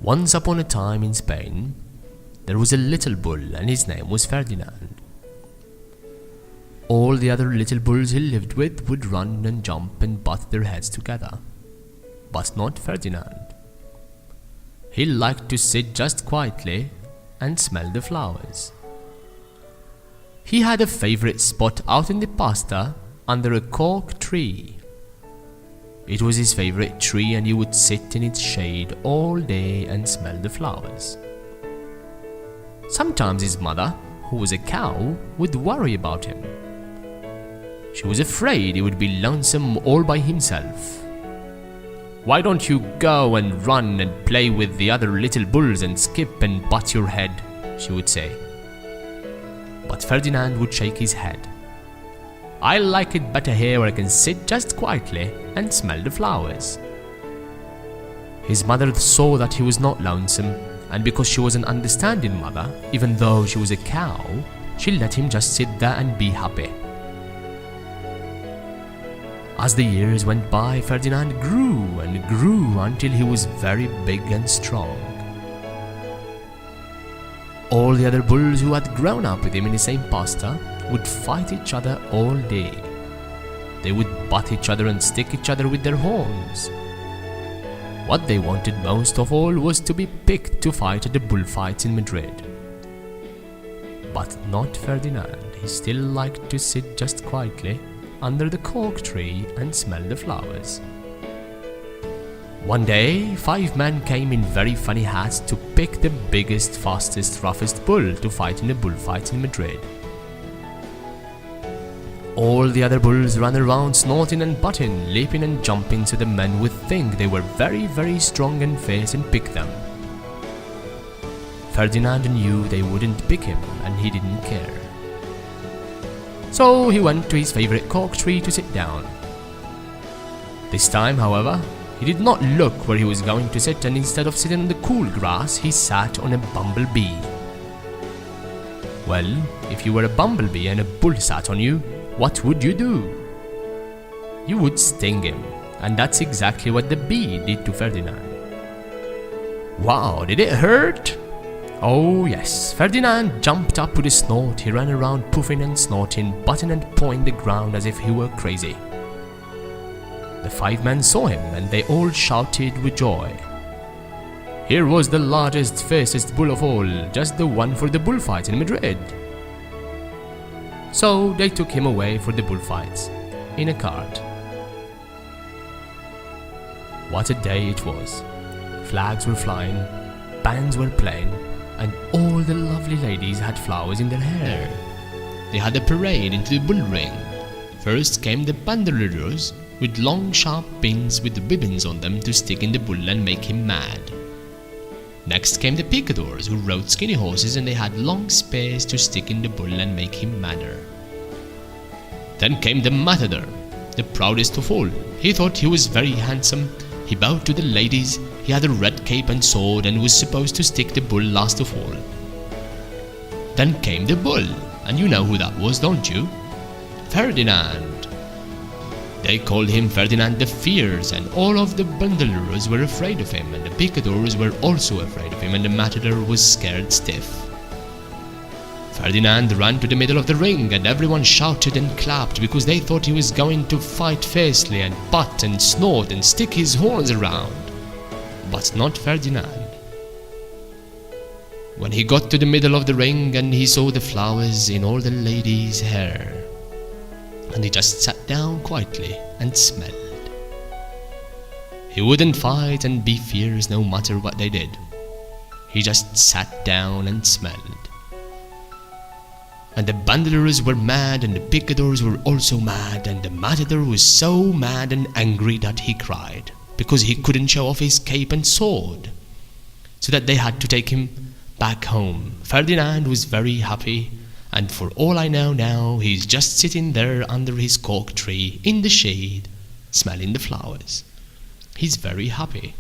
Once upon a time in Spain, there was a little bull and his name was Ferdinand. All the other little bulls he lived with would run and jump and butt their heads together. But not Ferdinand. He liked to sit just quietly and smell the flowers. He had a favorite spot out in the pasture under a cork tree. It was his favorite tree and he would sit in its shade all day and smell the flowers. Sometimes his mother, who was a cow, would worry about him. She was afraid he would be lonesome all by himself. "Why don't you go and run and play with the other little bulls and skip and butt your head?" she would say. But Ferdinand would shake his head. "I like it better here where I can sit just quietly and smell the flowers." His mother saw that he was not lonesome, and because she was an understanding mother, even though she was a cow, she let him just sit there and be happy. As the years went by, Ferdinand grew and grew until he was very big and strong. All the other bulls who had grown up with him in the same pasture would fight each other all day. They would butt each other and stick each other with their horns. What they wanted most of all was to be picked to fight at the bullfights in Madrid. But not Ferdinand. He still liked to sit just quietly under the cork tree and smell the flowers. One day, 5 men came in very funny hats to pick the biggest, fastest, roughest bull to fight in the bullfights in Madrid. All the other bulls ran around snorting and butting, leaping and jumping so the men would think they were very, very strong and fierce and pick them. Ferdinand knew they wouldn't pick him and he didn't care. So he went to his favorite cork tree to sit down. This time, however, he did not look where he was going to sit, and instead of sitting on the cool grass, he sat on a bumblebee. Well, if you were a bumblebee and a bull sat on you, what would you do? You would sting him, and that's exactly what the bee did to Ferdinand. Wow, did it hurt? Oh yes, Ferdinand jumped up with a snort. He ran around puffing and snorting, butting and pawing the ground as if he were crazy. The 5 men saw him and they all shouted with joy. Here was the largest, fiercest bull of all, just the one for the bullfights in Madrid. So they took him away for the bullfights, in a cart. What a day it was. Flags were flying, bands were playing, and all the lovely ladies had flowers in their hair. They had a parade into the bull ring. First came the bandoleros with long sharp pins with ribbons on them to stick in the bull and make him mad. Next came the picadors who rode skinny horses and they had long spears to stick in the bull and make him madder. Then came the matador, the proudest of all. He thought he was very handsome. He bowed to the ladies. He had a red cape and sword and was supposed to stick the bull last of all. Then came the bull, and you know who that was, don't you? Ferdinand. They called him Ferdinand the Fierce, and all of the bandoleros were afraid of him, and the picadors were also afraid of him, and the matador was scared stiff. Ferdinand ran to the middle of the ring, and everyone shouted and clapped because they thought he was going to fight fiercely and butt and snort and stick his horns around. But not Ferdinand. When he got to the middle of the ring and he saw the flowers in all the ladies' hair, and he just sat down quietly and smelled. He wouldn't fight and be fierce no matter what they did. He just sat down and smelled. And the bandoleros were mad and the picadors were also mad, and the matador was so mad and angry that he cried, because he couldn't show off his cape and sword, so that they had to take him back home. Ferdinand was very happy, and for all I know now, he's just sitting there under his cork tree in the shade, smelling the flowers. He's very happy.